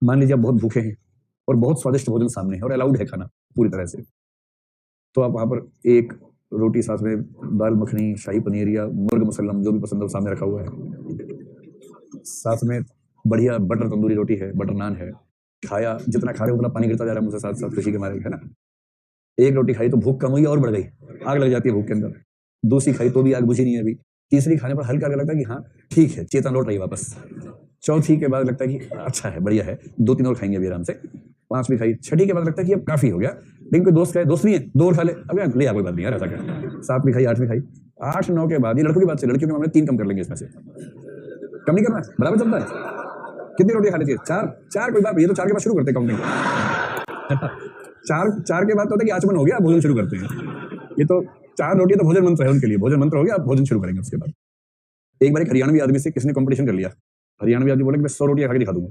मान लीजिए आप बहुत भूखे हैं और बहुत स्वादिष्ट भोजन सामने है और अलाउड है खाना पूरी तरह से, तो आप वहां पर एक रोटी साथ में दाल मखनी, शाही पनीर या मुर्ग मुसल्लम जो भी पसंद हो सामने रखा हुआ है, साथ में बढ़िया बटर तंदूरी रोटी है, बटर नान है, खाया, जितना खा रहे हो उतना पानी गिरता जा रहा है मुझसे साथ साथ खुशी के मारे, है ना। एक रोटी खाई तो भूख कम हुई और बढ़ गई, आग लग जाती है भूख के अंदर। दूसरी खाई तो भी आग बुझी नहीं है अभी। तीसरी खाने पर हल्का लगता है कि हाँ ठीक है, चेतना लौट रही है वापस। चौथी के बाद लगता है कि अच्छा है, बढ़िया है, 2-3 और खाएंगे अभी आराम से। पांचवी खाई, छठी के बाद लगता है कि अब काफी हो गया, लेकिन कोई दोस्त खाए, दोस्त नहीं है, 2 और खा ले, अब यार ले आ, कोई बात नहीं यार, ऐसा क्या। सातवीं खाई, आठवीं खाई, 8-9 के बाद, ये लड़कों की बात से, लड़कियों के मामले 3 कम कर लेंगे इसमें से, कम नहीं करना, बराबर चलता है। कितनी रोटी खा लेती है? 4 कोई बात नहीं, ये तो 4 के बाद शुरू करते हैं काउंटिंग। 4 के बाद तो होता है कि आचमन हो गया, भोजन शुरू करते हैं। ये तो 4 रोटी तो भोजन मंत्र है उनके लिए, भोजन मंत्र हो गया, आप भोजन शुरू करेंगे उसके बाद। एक बार एक हरियाणवी आदमी से किसने कंपटीशन कर लिया, हरियाणवी आदमी बोले कि मैं 100 रोटियां खा के दिखा दूंगा।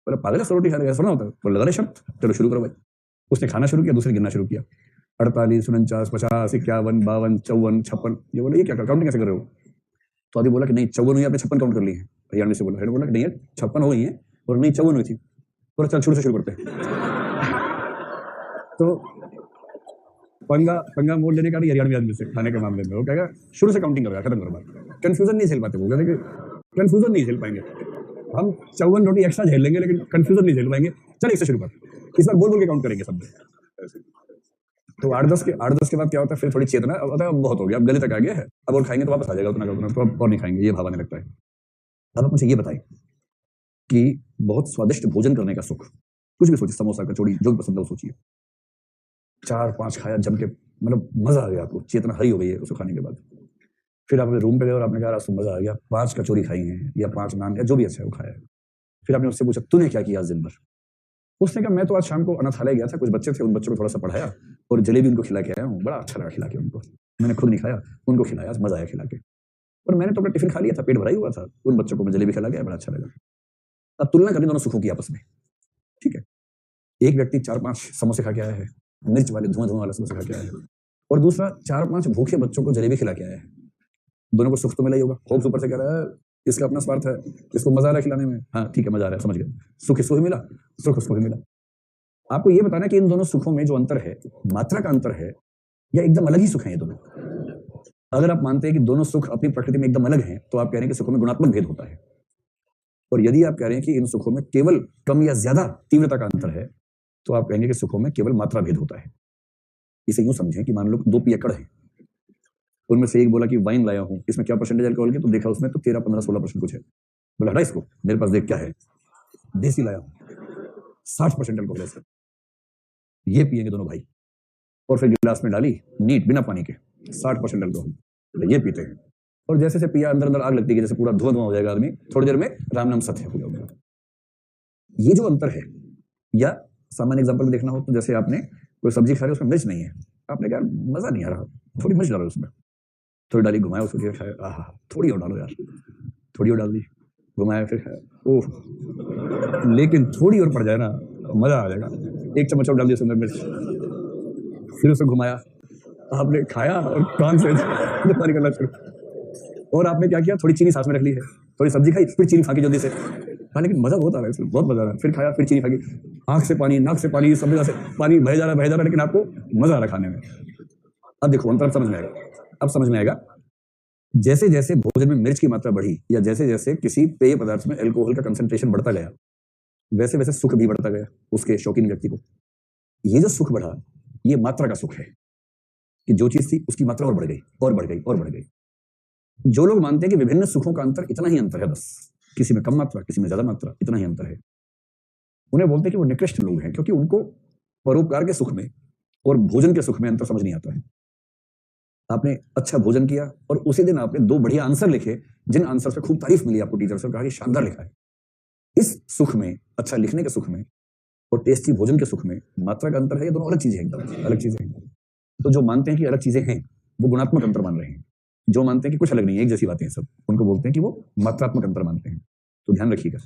बोला पागल है, 100 रोटी खा के थोड़ा होता है, तो लगा रहे शर्त, चलो शुरू करो भाई। उसने खाना शुरू किया, दूसरे गिनना शुरू किया, 48, 49, 50, 51, 52, 54, 56। ये बोला ये क्या काउंटिंग कैसे कर रहे हो? तो आदमी बोला कि नहीं 54 हुई, आपने 56 काउंट कर ली है। हरियाणवी से बोला, बोला कि नहीं 56 हो गई है, और नहीं 54 हुई थी। बोला चल शुरू से शुरू करते हैं। तो पंगा मोड़ लेने का नहीं हरियाणवी आदमी से खाने के मामले में, वो कहेगा शुरू से काउंटिंग करेगा, खत्म करो बात। कंफ्यूजन नहीं झेल पाते वो, कहते कंफ्यूजन नहीं झेल पाएंगे हम, 54 रोटी एक्स्ट्रा झेल लेंगे लेकिन कंफ्यूजन नहीं झेल पाएंगे। चल इससे शुरू कर, इस बार बोल बोल के काउंट करेंगे सब। तो 8-10 के बाद क्या होता है, फिर थोड़ी चेतना होता है, अब बहुत हो गया, अब गले तक आ गया है, अब और खाएंगे तो वापस आ जाएगा उतना का उतना, तो अब और नहीं खाएंगे, ये भाव आने लगता है। अब आप मुझे ये बताएं कि बहुत स्वादिष्ट भोजन करने का सुख, कुछ भी सोचिए, समोसा कचौड़ी जो भी पसंद है वो सोचिए, 4-5 खाया जम के, मतलब मजा आ गया आपको, चेतना हरी हो गई है उसको खाने के बाद। फिर आप रूम पे गए और आपने कहा आज मजा आ गया, 5 कचौरी खाई हैं या 5 नान या जो भी अच्छा है वो खाया है। फिर आपने उससे पूछा तूने क्या किया आज दिन भर? उसने कहा मैं तो आज शाम को अनाथालय गया था, कुछ बच्चे थे, उन बच्चों को थोड़ा सा पढ़ाया और जलेबी उनको खिला के आया हूँ, बड़ा अच्छा लगा खिला के उनको, मैंने खुद नहीं खाया, उनको खिलाया, मजा आया खिला के, और मैंने तो अपना टिफिन खा लिया था, पेट भरा ही हुआ था, उन बच्चों को मैं जलेबी खिला गया, बड़ा अच्छा लगा। अब तुलना करें दोनों सुखों की आपस में, ठीक है। एक व्यक्ति 4-5 समोसे खा के आया है, मिर्च वाले धुआं वाला समोसा खा के आया है, और दूसरा 4-5 भूखे बच्चों को जलेबी खिला के आया है। दोनों को सुख तो मिला ही होगा। होप्स ऊपर से कह रहा है इसका अपना स्वार्थ है, इसको मजा आ रहा है खिलाने में, हाँ ठीक है मजा आ रहा है, समझ गए, सुख इसको भी मिला, सुख उसको भी मिला। आपको ये बताना कि इन दोनों सुखों में जो अंतर है, मात्रा का अंतर है या एकदम अलग ही सुख है ये दोनों। अगर आप मानते हैं कि दोनों सुख अपनी प्रकृति में एकदम अलग हैं, तो आप कह रहे हैं कि सुखों में गुणात्मक भेद होता है। और यदि आप कह रहे हैं कि इन सुखों में केवल कम या ज्यादा तीव्रता का अंतर है, तो आप कहेंगे कि सुखों में केवल मात्रा भेद होता है। इसे यूं समझें कि मान लो 2 पियक्कड़ हैं, उनमें से एक बोला कि वाइन लाया हूं, इसमें क्या परसेंटेज अल्कोहल की, तो देखा उसमें तो 13-15-16% कुछ है। बोला हटा इसको, मेरे पास देख क्या है, देसी लाया हूं, 60% अल्कोहल है सर, ये पिएंगे दोनों भाई। और फिर गिलास में डाली नीट बिना पानी के, 60% अल्कोहल, ये पीते हैं। और जैसे से पिया अंदर अंदर आग लगती है, जैसे पूरा धुआं हो जाएगा आदमी, थोड़ी देर में राम नाम सत्य हो जाएगा। ये जो अंतर है, या सामान्य एग्जांपल देखना हो तो जैसे आपने कोई सब्जी खा रहे उसमें मिर्च नहीं है, आपने कहा मजा नहीं आ रहा, थोड़ी मिर्च डालो उसमें, थोड़ी डाली, घुमाया उसको, फिर खाया, आहा थोड़ी और डालो यार, थोड़ी और डाल दी, घुमाया, फिर खाया, ओह लेकिन थोड़ी और पड़ जाए ना मजा आ जाएगा, 1 चम्मच और डाल दिया सुंदर मिर्च, फिर उसे घुमाया, आपने खाया और कान से पानी करना शुरू, और आपने क्या किया, थोड़ी चीनी साथ में रख ली है, थोड़ी सब्जी खाई, फिर चीनी फाकी जल्दी से, हाँ लेकिन मजा बहुत आ रहा है इसमें, बहुत मजा आ रहा है, फिर खाया, फिर चीनी फाकी, आंख से पानी, नाक से पानी, सब जगह से पानी बह जा रहा है, लेकिन आपको मजा आ रहा है खाने में। अब देखो अंतर समझ में आएगा, अब समझ में आएगा, जैसे जैसे भोजन में मिर्च की मात्रा बढ़ी, या जैसे जैसे किसी पेय पदार्थ में अल्कोहल का कंसंट्रेशन बढ़ता गया, वैसे वैसे सुख भी बढ़ता गया उसके शौकीन व्यक्ति को। ये जो सुख बढ़ा, ये मात्रा का सुख है, कि जो चीज थी उसकी मात्रा और बढ़ गई और बढ़ गई और बढ़ गई। जो लोग मानते हैं कि विभिन्न सुखों का अंतर इतना ही अंतर है, बस किसी में कम मात्रा, किसी में ज्यादा मात्रा, इतना ही अंतर है, उन्हें बोलते हैं कि वो निकृष्ट लोग हैं, क्योंकि उनको परोपकार के सुख में और भोजन के सुख में अंतर समझ नहीं आता है। आपने अच्छा भोजन किया और उसी दिन आपने 2 बढ़िया आंसर लिखे, जिन आंसर से खूब तारीफ मिली आपको टीचर से, कहा कि शानदार लिखा है। इस सुख में, अच्छा लिखने के सुख में और टेस्टी भोजन के सुख में मात्रा का अंतर है, ये दोनों अलग चीजें हैं, एकदम अलग चीजें हैं। तो जो मानते हैं कि अलग चीजें हैं, वो गुणात्मक अंतर मान रहे हैं। जो मानते हैं कि कुछ अलग नहीं है, एक जैसी बातें हैं सब, उनको बोलते हैं कि वो मात्रात्मक अंतर मानते हैं। तो ध्यान रखिएगा।